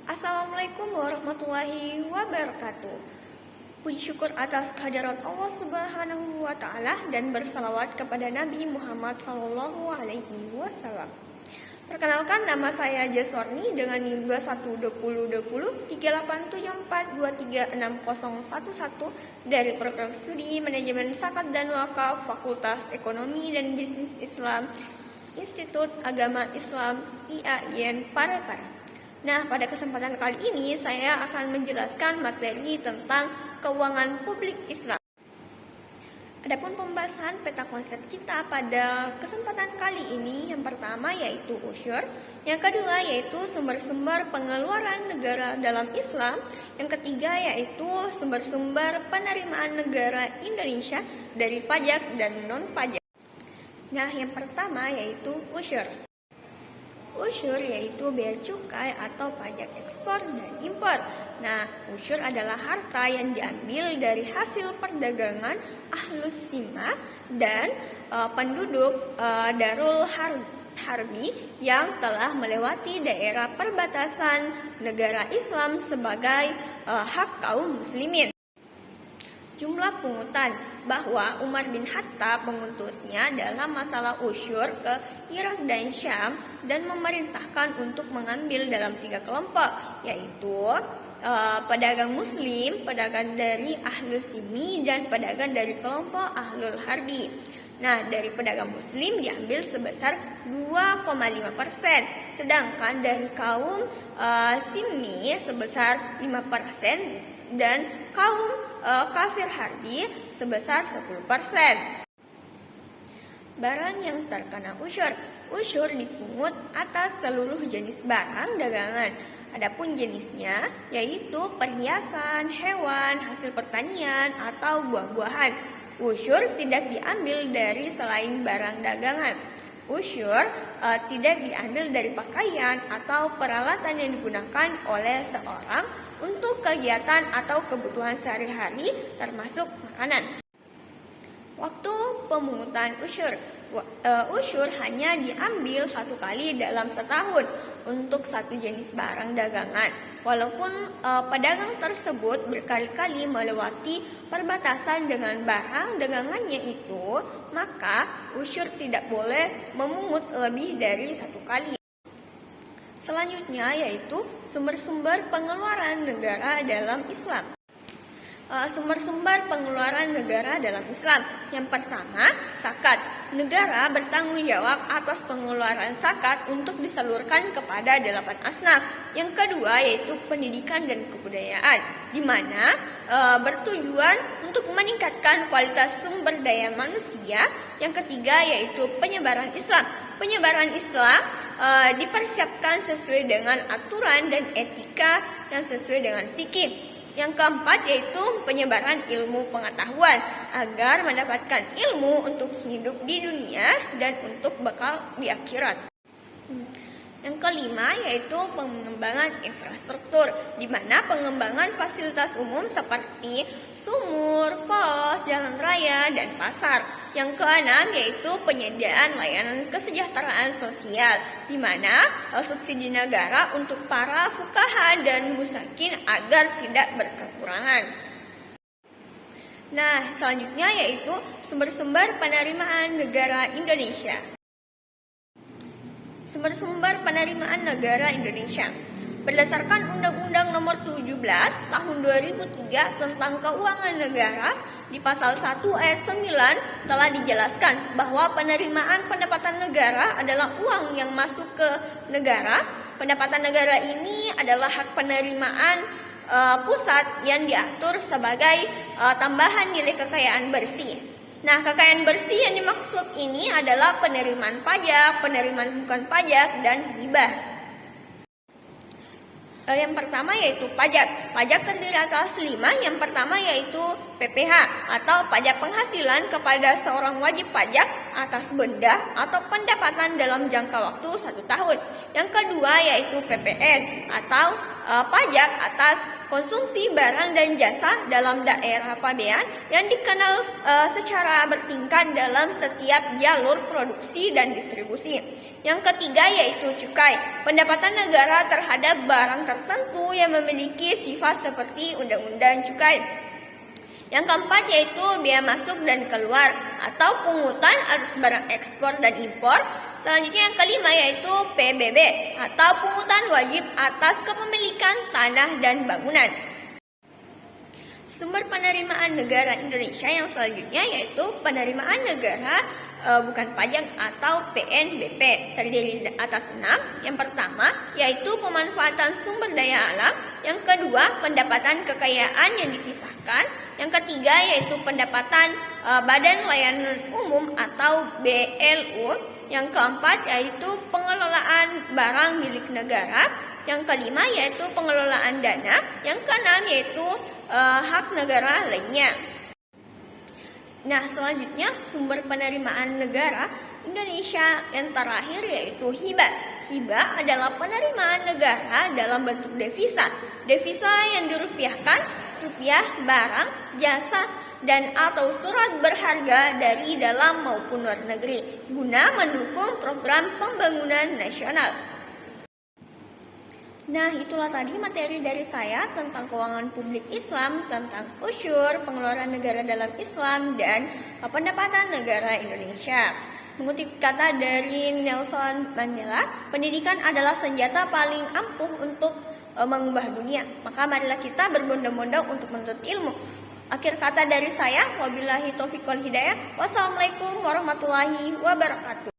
Assalamualaikum warahmatullahi wabarakatuh. Puji syukur atas kehadirat Allah Subhanahu wa taala dan bersalawat kepada Nabi Muhammad sallallahu alaihi wasallam. Perkenalkan, nama saya Jaswarni dengan NIM 2120203874236011 dari program studi Manajemen Zakat dan Wakaf Fakultas Ekonomi dan Bisnis Islam Institut Agama Islam IAIN Parepare. Nah, pada kesempatan kali ini saya akan menjelaskan materi tentang keuangan publik Islam. Adapun pembahasan peta konsep kita pada kesempatan kali ini, yang pertama yaitu usyur, yang kedua yaitu sumber-sumber pengeluaran negara dalam Islam, yang ketiga yaitu sumber-sumber penerimaan negara Indonesia dari pajak dan non-pajak. Nah, yang pertama yaitu usyur. Usyur yaitu bea cukai atau pajak ekspor dan impor. Nah, usyur adalah harta yang diambil dari hasil perdagangan ahlus zimah dan penduduk Darul Harbi yang telah melewati daerah perbatasan negara Islam sebagai hak kaum muslimin. Jumlah pungutan bahwa Umar bin Khattab mengutusnya dalam masalah usyur ke Irak dan Syam dan memerintahkan untuk mengambil dalam 3 kelompok, yaitu pedagang muslim, pedagang dari ahlul zimmi, dan pedagang dari kelompok ahlul harbi. Nah, dari pedagang muslim diambil sebesar 2,5%, sedangkan dari kaum zimmi sebesar 5% dan kaum kafir harbi sebesar 10%. Barang yang terkena usyur. Usyur dipungut atas seluruh jenis barang dagangan. Adapun jenisnya yaitu perhiasan, hewan, hasil pertanian, atau buah-buahan. Usyur tidak diambil dari selain barang dagangan. Usyur tidak diambil dari pakaian atau peralatan yang digunakan oleh seorang untuk kegiatan atau kebutuhan sehari-hari termasuk makanan. Waktu pemungutan usyur. Usyur hanya diambil 1 kali dalam setahun untuk satu jenis barang dagangan. Walaupun pedagang tersebut berkali-kali melewati perbatasan dengan barang dagangannya itu, maka usyur tidak boleh memungut lebih dari 1 kali. Selanjutnya yaitu sumber-sumber pengeluaran negara dalam Islam. Sumber-sumber pengeluaran negara dalam Islam. Yang pertama, zakat. Negara bertanggung jawab atas pengeluaran zakat untuk disalurkan kepada 8 asnaf. Yang kedua yaitu pendidikan dan kebudayaan, di mana bertujuan untuk meningkatkan kualitas sumber daya manusia. Yang ketiga yaitu penyebaran Islam. Penyebaran Islam dipersiapkan sesuai dengan aturan dan etika yang sesuai dengan fikih. Yang keempat yaitu penyebaran ilmu pengetahuan agar mendapatkan ilmu untuk hidup di dunia dan untuk bekal di akhirat. Yang kelima yaitu pengembangan infrastruktur, di mana pengembangan fasilitas umum seperti sumur, pos, jalan raya, dan pasar. Yang keenam yaitu penyediaan layanan kesejahteraan sosial, di mana subsidi negara untuk para fuqaha dan musakin agar tidak berkekurangan. Nah, selanjutnya yaitu sumber-sumber penerimaan negara Indonesia. Sumber-sumber penerimaan negara Indonesia. Berdasarkan Undang-Undang Nomor 17 Tahun 2003 tentang Keuangan Negara, di pasal 1 ayat 9 telah dijelaskan bahwa penerimaan pendapatan negara adalah uang yang masuk ke negara. Pendapatan negara ini adalah hak penerimaan pusat yang diatur sebagai tambahan nilai kekayaan bersih. Nah, kekayaan bersih yang dimaksud ini adalah penerimaan pajak, penerimaan bukan pajak, dan hibah. Yang pertama yaitu pajak. Pajak terdiri atas 5. Yang pertama yaitu PPh atau pajak penghasilan kepada seorang wajib pajak atas benda atau pendapatan dalam jangka waktu 1 tahun. Yang kedua yaitu PPN atau pajak atas konsumsi barang dan jasa dalam daerah pabean yang dikenal secara bertingkat dalam setiap jalur produksi dan distribusi. Yang ketiga yaitu cukai, pendapatan negara terhadap barang tertentu yang memiliki sifat seperti undang-undang cukai. Yang keempat yaitu biaya masuk dan keluar atau pungutan atas barang ekspor dan impor. Selanjutnya yang kelima yaitu PBB atau pungutan wajib atas kepemilikan tanah dan bangunan. Sumber penerimaan negara Indonesia yang selanjutnya yaitu penerimaan negara bukan pajak atau PNBP, terdiri atas 6. Yang pertama yaitu pemanfaatan sumber daya alam. Yang kedua pendapatan kekayaan yang dipisahkan. Yang ketiga yaitu pendapatan Badan Layanan Umum atau BLU. Yang keempat yaitu pengelolaan barang milik negara. Yang kelima yaitu pengelolaan dana. Yang keenam yaitu hak negara lainnya. Nah, selanjutnya sumber penerimaan negara Indonesia yang terakhir yaitu hibah. Hibah adalah penerimaan negara dalam bentuk devisa. Devisa yang dirupiahkan, rupiah, barang, jasa, dan atau surat berharga dari dalam maupun luar negeri guna mendukung program pembangunan nasional. Nah, itulah tadi materi dari saya tentang keuangan publik Islam, tentang usyur, pengeluaran negara dalam Islam, dan pendapatan negara Indonesia. Mengutip kata dari Nelson Mandela, pendidikan adalah senjata paling ampuh untuk mengubah dunia. Maka marilah kita berbondong-bondong untuk menuntut ilmu. Akhir kata dari saya, wabillahi taufiq wal hidayah. Wassalamualaikum warahmatullahi wabarakatuh.